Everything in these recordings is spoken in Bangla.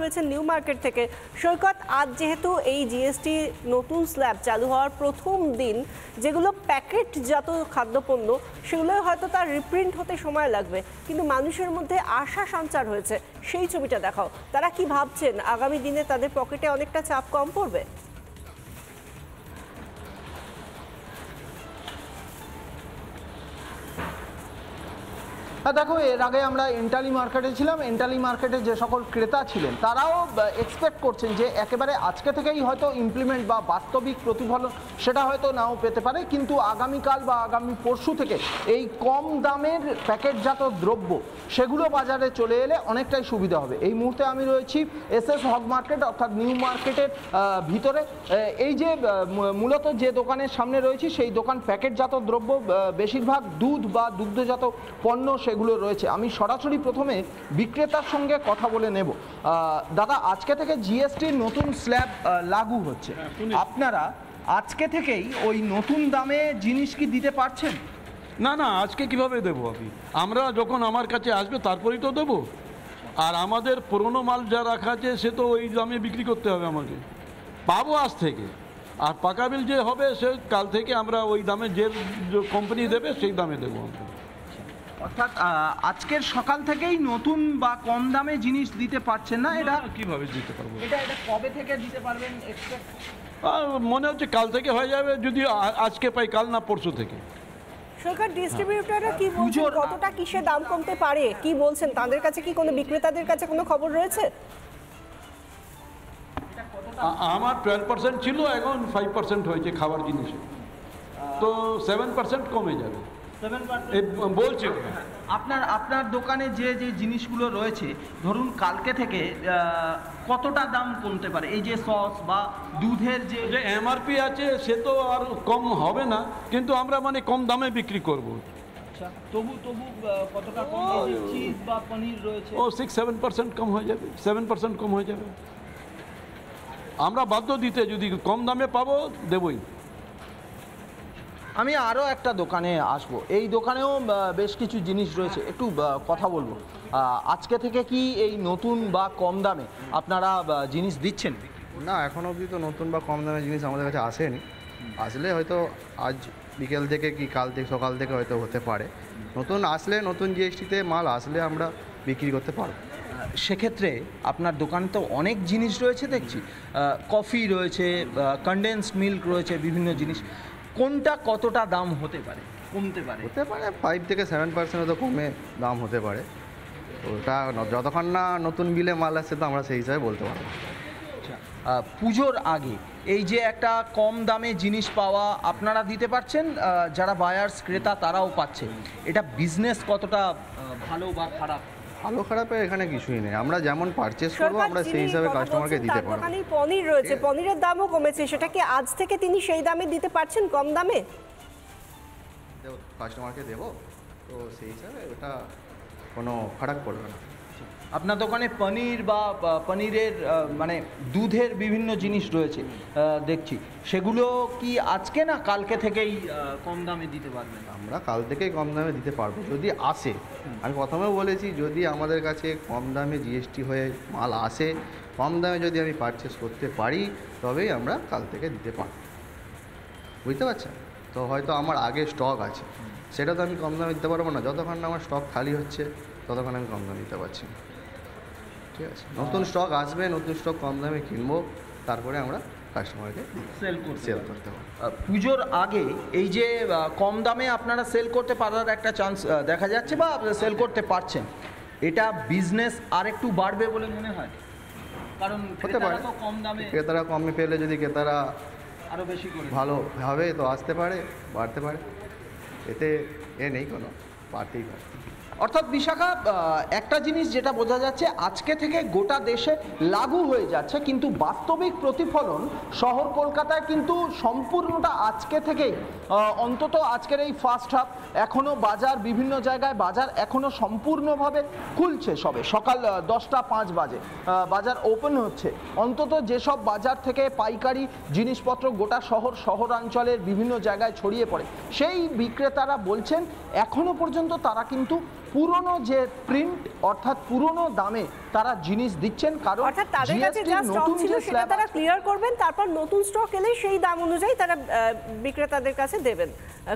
রয়েছে নিউ মার্কেট থেকে সৈকত। আজ যেহেতু এই জিএসটি নতুন স্ল্যাব চালু হওয়ার প্রথম দিন, যেগুলো প্যাকেটজাত খাদ্যপণ্য সেগুলো হয়তো তার রিপ্রিন্ট হতে সময় লাগবে, কিন্তু মানুষের মধ্যে আশা সঞ্চার হয়েছে। সেই ছবিটা দেখাও, তারা কি ভাবছেন আগামী দিনে তাদের পকেটে অনেকটা চাপ কম পড়বে? দেখো, এর আগে আমরা এন্টালি মার্কেটে ছিলাম। এন্টালি মার্কেটে যে সকল ক্রেতা ছিলেন তারাও এক্সপেক্ট করছেন যে একেবারে আজকে থেকেই হয়তো ইমপ্লিমেন্ট বা বাস্তবিক প্রতিফলন সেটা হয়তো নাও পেতে পারে, কিন্তু আগামীকাল বা আগামী পরশু থেকে এই কম দামের প্যাকেটজাত দ্রব্য সেগুলো বাজারে চলে এলে অনেকটাই সুবিধা হবে। এই মুহূর্তে আমি রয়েছি এসএস হগ মার্কেট অর্থাৎ নিউ মার্কেটের ভিতরে। এই যে মূলত যে দোকানের সামনে রয়েছি সেই দোকান প্যাকেটজাত দ্রব্য, বেশিরভাগ দুধ বা দুগ্ধজাত পণ্য সেগুলো রয়েছে। আমি সরাসরি প্রথমে বিক্রেতার সঙ্গে কথা বলে নেব। দাদা, আজকে থেকে জিএসটির নতুন স্ল্যাব লাগু হচ্ছে, আপনারা আজকে থেকেই ওই নতুন দামে জিনিস কি দিতে পারছেন? না না, আজকে কিভাবে দেবো আমি? আমরা যখন আমার কাছে আসবে তারপরেই তো দেবো। আর আমাদের পুরনো মাল যা রাখা আছে সে তো ওই দামে বিক্রি করতে হবে আমাকে, পাবো আজ থেকে। আর পাকা বিল যে হবে সে কাল থেকে আমরা ওই দামে যে কোম্পানি দেবে সেই দামে দেবো আমরা। অর্থাৎ আজকের সকাল থেকেই নতুন বা কম দামে জিনিস দিতে পারছেন না? এটা কিভাবে দিতে পারবো? এটা কবে থেকে দিতে পারবেন? মনে হচ্ছে কাল থেকে হয়ে যাবে, যদি আজকে পাই, কাল না পরশু থেকে। সরকার ডিস্ট্রিবিউটররা কি বলছেন, কতটা কিসে দাম কমতে পারে কি বলছেন? তাদের কাছে কি কোনো বিক্রেতাদের কাছে কোনো খবর রয়েছে? আমার 12% ছিল, এখন 5% হয়েছে খাবার জিনিসে, তো 7% কমে যাবে বলছে। আপনার দোকানে যে যে জিনিসগুলো রয়েছে, ধরুন কালকে থেকে কতটা দাম কমতে পারে? এই যে সস বা দুধের যে এমআরপি আছে সে তো আর কম হবে না, কিন্তু আমরা মানে কম দামে বিক্রি করব। আচ্ছা, তবু কতটা কম? চিজ বা পনির রয়েছে, ও 6-7% কম হয়ে যাবে, 7% কম হয়ে যাবে। আমরা বাধ্য দিতে, যদি কম দামে পাবো দেবই। আমি আরও একটা দোকানে আসব। এই দোকানেও বেশ কিছু জিনিস রয়েছে, একটু কথা বলবো। আজকে থেকে কি এই নতুন বা কম দামে আপনারা জিনিস দিচ্ছেন? না, এখনও অবধি তো নতুন বা কম দামের জিনিস আমাদের কাছে আসেনি। আসলে হয়তো আজ বিকেল থেকে কি কাল থেকে সকাল থেকে হয়তো হতে পারে। নতুন আসলে, নতুন জিএসটিতে মাল আসলে আমরা বিক্রি করতে পারবো। সেক্ষেত্রে আপনার দোকানে তো অনেক জিনিস রয়েছে দেখছি, কফি রয়েছে, কনডেন্সড মিল্ক রয়েছে, বিভিন্ন জিনিস। কোনটা কতটা দাম হতে পারে, কমতে পারে? হতে পারে 5 থেকে 7% তো কমে দাম হতে পারে। ওটা যতক্ষণ না নতুন বিলে মাল আসছে তো আমরা সেই হিসাবে বলতে পারবো। পুজোর আগে এই যে একটা কম দামে জিনিস পাওয়া, আপনারা দিতে পারছেন, যারা বায়ার্স ক্রেতা তারাও পাচ্ছে, এটা বিজনেস কতটা ভালো বা খারাপ? ভালো খারাপের এখানে কিছুই নেই, আমরা যেমন পারচেস করবো আমরা সেই হিসাবে কাস্টমারকে দিতে পারবো। দোকানে পনির রয়েছে, পনিরের দামও কমেছে, সেটা কি আজ থেকে তিনি সেই দামে দিতে পারছেন, কম দামে কাস্টমারকে দেবো, তো সেই হিসাবে ওটা কোনো ফারাক পড়বে না। আপনার দোকানে পনির বা পনিরের মানে দুধের বিভিন্ন জিনিস রয়েছে দেখছি, সেগুলো কি আজকে না কালকে থেকেই কম দামে দিতে পারবেন? আমরা কাল থেকেই কম দামে দিতে পারবো যদি আসে। আমি প্রথমে বলেছি, যদি আমাদের কাছে কম দামে জিএসটি হয়ে মাল আসে, কম দামে যদি আমি পারচেস করতে পারি, তবেই আমরা কাল থেকে দিতে পারবো। বুঝতে পারছেন তো? হয়তো আমার আগে স্টক আছে, সেটা তো আমি কম দামে দিতে পারবো না। যতক্ষণ না আমার স্টক খালি হচ্ছে ততক্ষণ আমি কম দামে দিতে পারছি না। ঠিক আছে, নতুন স্টক আসবে, নতুন স্টক কম দামে কিনবো, তারপরে আমরা কাস্টমারকে সেল করতে হবে। পুজোর আগে এই যে কম দামে আপনারা সেল করতে পারার একটা চান্স দেখা যাচ্ছে, বা সেল করতে পারছেন, এটা বিজনেস আর একটু বাড়বে বলে মনে হয়? কারণ হতে পারে কম দামে, ক্রেতারা কমে পেলে যদি ক্রেতারা আরও বেশি করে ভালোভাবে তো আসতে পারে, বাড়তে পারে, এতে নেই কোনো, বাড়তেই পারে। অর্থাৎ বিশাখা, একটা জিনিস যেটা বোঝা যাচ্ছে, আজকে থেকে গোটা দেশে লাগু হয়ে যাচ্ছে, কিন্তু বাস্তবিক প্রতিফলন শহর কলকাতায় কিন্তু সম্পূর্ণটা আজকে থেকেই, অন্তত আজকের এই ফার্স্ট হাফ, এখনও বাজার বিভিন্ন জায়গায় বাজার এখনও সম্পূর্ণভাবে খুলছে, সবে সকাল 10টা 5 বাজে বাজার ওপেন হচ্ছে। অন্তত যেসব বাজার থেকে পাইকারি জিনিসপত্র গোটা শহরাঞ্চলের বিভিন্ন জায়গায় ছড়িয়ে পড়ে, সেই বিক্রেতারা বলছেন এখনও পর্যন্ত তারা কিন্তু পুরনো যে প্রিন্ট অর্থাৎ পুরনো দামে তারা জিনিস দিচ্ছেন, কারণ অর্থাৎ তাদের কাছে যা স্টক ছিল সেটা তারা ক্লিয়ার করবেন, তারপর নতুন স্টক এলে সেই দাম অনুযায়ী তারা বিক্রেতাদের কাছে দেবেন,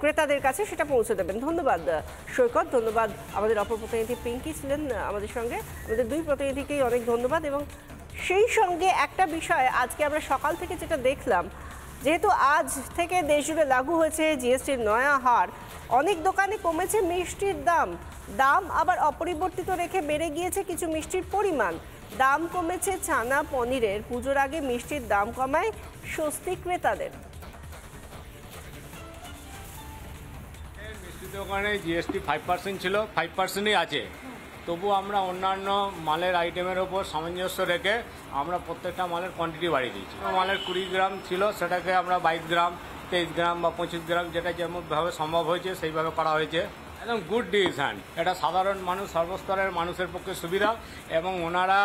ক্রেতাদের কাছে সেটা পৌঁছে দেবেন। ধন্যবাদ সৈকত, ধন্যবাদ আমাদের অপর প্রতিনিধি পিঙ্কি ছিলেন আমাদের সঙ্গে। আমাদের দুই প্রতিনিধিকেই অনেক ধন্যবাদ। এবং সেই সঙ্গে একটা বিষয় আজকে আমরা সকাল থেকে যেটা দেখলাম, যেহেতু আজ থেকে দেশ জুড়ে লাগু হয়েছে জিএসটির নয়া হার, অনেক দোকানে কমেছে মিষ্টির দাম আবার অপরিবর্তিত রেখে বেড়ে গিয়েছে কিছু মিষ্টির পরিমাণ। দাম কমেছে ছানা পনিরের, পুজোর আগে মিষ্টির দাম কমায় স্বস্তি ক্রেতাদের। মিষ্টির দোকানে জিএসটি 5% ছিল, 5%ই আছে, তবু আমরা অন্যান্য মালের আইটেমের ওপর সামঞ্জস্য রেখে আমরা প্রত্যেকটা মালের কোয়ান্টিটি বাড়িয়ে দিয়েছি। মালের 20 গ্রাম ছিল, সেটাকে আমরা 22 গ্রাম, 23 গ্রাম বা 25 গ্রাম, যেটা যেমনভাবে সম্ভব হয়েছে সেইভাবে করা হয়েছে। একদম গুড ডিসিশন। এটা সাধারণ মানুষ, সর্বস্তরের মানুষের পক্ষে সুবিধা, এবং ওনারা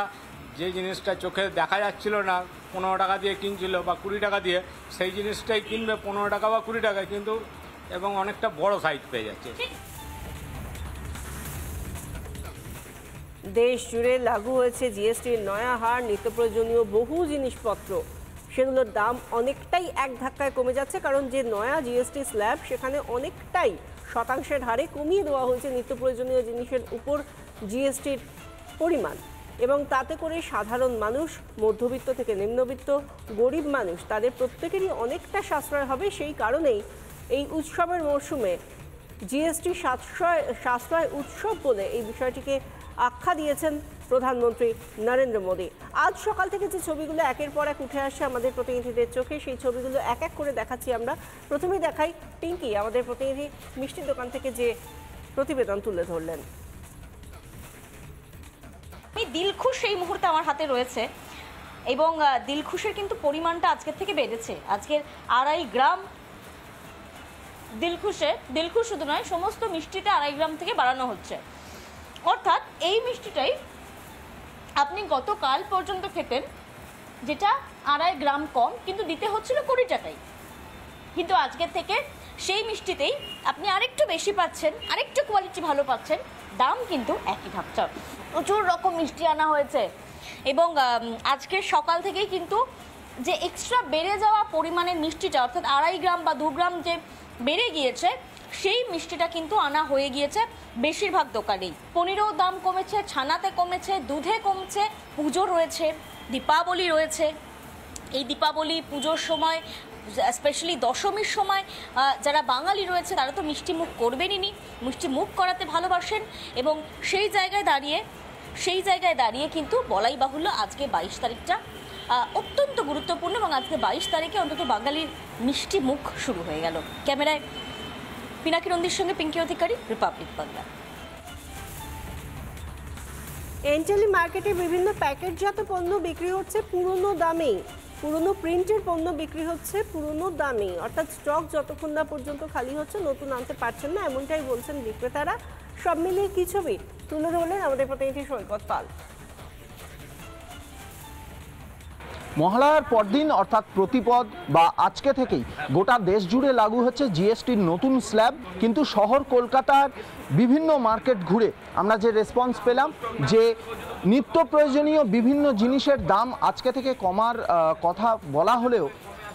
যে জিনিসটা চোখে দেখা যাচ্ছিল না 15 টাকা দিয়ে কিনছিল বা 20 টাকা দিয়ে, সেই জিনিসটাই কিনবে 15 টাকা বা 20 টাকায়, কিন্তু এবং অনেকটা বড় সাইজ পেয়ে যাচ্ছে। দেশ জুড়ে লাগু হয়েছে জিএসটির নয়া হার, নিত্য প্রয়োজনীয় বহু জিনিসপত্র সেগুলোর দাম অনেকটাই এক ধাক্কায় কমে যাচ্ছে, কারণ যে নয়া জিএসটি স্ল্যাব সেখানে অনেকটাই শতাংশের হারে কমিয়ে দেওয়া হয়েছে নিত্য প্রয়োজনীয় জিনিসের উপর জিএসটির পরিমাণ। এবং তাতে করে সাধারণ মানুষ, মধ্যবিত্ত থেকে নিম্নবিত্ত, গরিব মানুষ, তাদের প্রত্যেকেরই অনেকটা সাশ্রয় হবে। সেই কারণেই এই উৎসবের মরশুমে জিএসটি সাশ্রয় উৎসব বলে এই বিষয়টিকে আখ্যা দিয়েছেন প্রধানমন্ত্রী নরেন্দ্র মোদী। আজ সকাল থেকে যে ছবিগুলো একের পর এক উঠে আসছে আমাদের প্রতিনিধিদের চোখে, সেই ছবিগুলো এক এক করে দেখাচ্ছি আমরা। প্রথমেই দেখাই পিঙ্কি, আমাদের প্রতিনিধি মিষ্টির দোকান থেকে যে প্রতিবেদন তুলে ধরলেন। দিলখুশ এই মুহূর্তে আমার হাতে রয়েছে, এবং দিলখুশের কিন্তু পরিমাণটা আজকের থেকে বেড়েছে। আজকের 2.5 গ্রাম দিলখুশ শুধু নয়, সমস্ত মিষ্টিতে 2.5 গ্রাম থেকে বাড়ানো হচ্ছে। অর্থাৎ এই মিষ্টিটাই আপনি গতকাল পর্যন্ত খেতেন, যেটা 2.5 গ্রাম কম, কিন্তু দিতে হচ্ছিল 20 টাকায়। কিন্তু আজকের থেকে সেই মিষ্টিতেই আপনি আরেকটু বেশি পাচ্ছেন, আরেকটু কোয়ালিটি ভালো পাচ্ছেন, দাম কিন্তু একই থাকছে। প্রচুর রকম মিষ্টি আনা হয়েছে, এবং আজকের সকাল থেকেই কিন্তু যে এক্সট্রা বেড়ে যাওয়া পরিমাণের মিষ্টিটা, অর্থাৎ 2.5 গ্রাম বা 2 গ্রাম যে বেড়ে গিয়েছে, সেই মিষ্টিটা কিন্তু আনা হয়ে গিয়েছে বেশিরভাগ দোকানেই। পনিরেও দাম কমেছে, ছানাতে কমেছে, দুধে কমছে। পুজো রয়েছে, দীপাবলি রয়েছে। এই দীপাবলি পুজোর সময়, স্পেশালি দশমীর সময় যারা বাঙালি রয়েছে তারা তো মিষ্টি মুখ করবেনই, মিষ্টি মুখ করাতে ভালোবাসেন, এবং সেই জায়গায় দাঁড়িয়ে কিন্তু বলাই বাহুল্য আজকে 22 তারিখটা অত্যন্ত গুরুত্বপূর্ণ, এবং আজকে 22 তারিখে অন্তত বাঙালির মিষ্টি মুখ শুরু হয়ে গেল। ক্যামেরায় পিনাকি নন্দীর সঙ্গে পিঙ্কি অধিকারী, রিপাবলিক বাংলা। এনটেলি মার্কেটে বিভিন্ন প্যাকেটজাত পণ্য বিক্রি হচ্ছে পুরনো দামেই, পুরনো প্রিন্টের পণ্য বিক্রি হচ্ছে পুরনো দামেই, অর্থাৎ স্টক যতক্ষণ না পর্যন্ত খালি হচ্ছে নতুন আনতে পারছেন না, এমনটাই বলছেন বিক্রেতারা। সব মিলিয়ে কি ছবি তুলে ধরলেন আমাদের প্রতিনিধি সৈকত পাল। মহালয়ার পরদিন অর্থাৎ প্রতিপদ বা আজকে থেকেই গোটা দেশ জুড়ে লাগু হচ্ছে জিএসটির নতুন স্ল্যাব। কিন্তু শহর কলকাতার বিভিন্ন মার্কেট ঘুরে আমরা যে রেসপন্স পেলাম, যে নিত্য প্রয়োজনীয় বিভিন্ন জিনিসের দাম আজকে থেকে কমার কথা বলা হলেও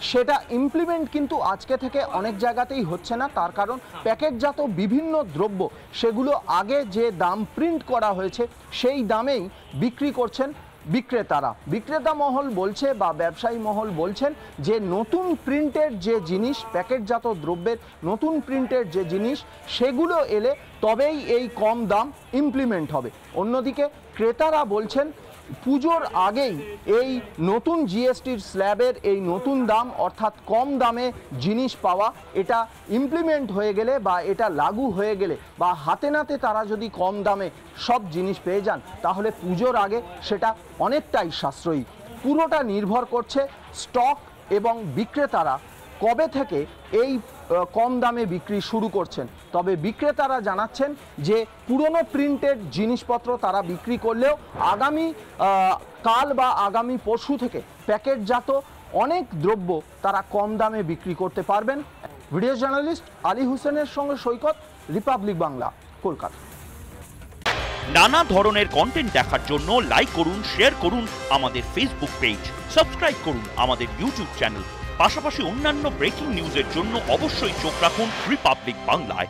সেটা ইমপ্লিমেন্ট কিন্তু আজকে থেকে অনেক জায়গাতেই হচ্ছে না। তার কারণ প্যাকেটজাত বিভিন্ন দ্রব্য সেগুলো আগে যে দাম প্রিন্ট করা হয়েছে সেই দামেই বিক্রি করছেন বিক্রেতারা। বিক্রেতা মহল বলছে বা ব্যবসায়ী মহল বলছেন যে নতুন প্রিন্টের যে জিনিস, প্যাকেটজাত দ্রব্যের নতুন প্রিন্টের যে জিনিস, সেগুলো এলে তবেই এই কম দাম ইমপ্লিমেন্ট হবে। অন্যদিকে ক্রেতারা বলছেন পুজোর আগেই এই নতুন জিএসটির স্ল্যাবের এই নতুন দাম অর্থাৎ কম দামে জিনিস পাওয়া, এটা ইমপ্লিমেন্ট হয়ে গেলে বা এটা লাগু হয়ে গেলে বা হাতে নাতে তারা যদি কম দামে সব জিনিস পেয়ে যান, তাহলে পুজোর আগে সেটা অনেকটাই সাশ্রয়ী। পুরোটা নির্ভর করছে স্টক এবং বিক্রেতারা কবে থেকে এই কম দামে বিক্রি শুরু করছেন। তবে বিক্রেতারা জানাচ্ছেন যে পুরনো প্রিন্টেড জিনিসপত্র তারা বিক্রি করলেও আগামী কাল বা আগামী পরশু থেকে প্যাকেটজাত অনেক দ্রব্য তারা কম দামে বিক্রি করতে পারবেন। ভিডিও জার্নালিস্ট আলী হোসেনের সঙ্গে সৈকত, রিপাবলিক বাংলা, কলকাতা। নানা ধরনের কন্টেন্ট দেখার জন্য লাইক করুন, শেয়ার করুন আমাদের ফেসবুক পেজ, সাবস্ক্রাইব করুন আমাদের ইউটিউব চ্যানেল। পাশাপাশি অন্যান্য ব্রেকিং নিউজের জন্য অবশ্যই চোখ রাখুন রিপাবলিক বাংলায়।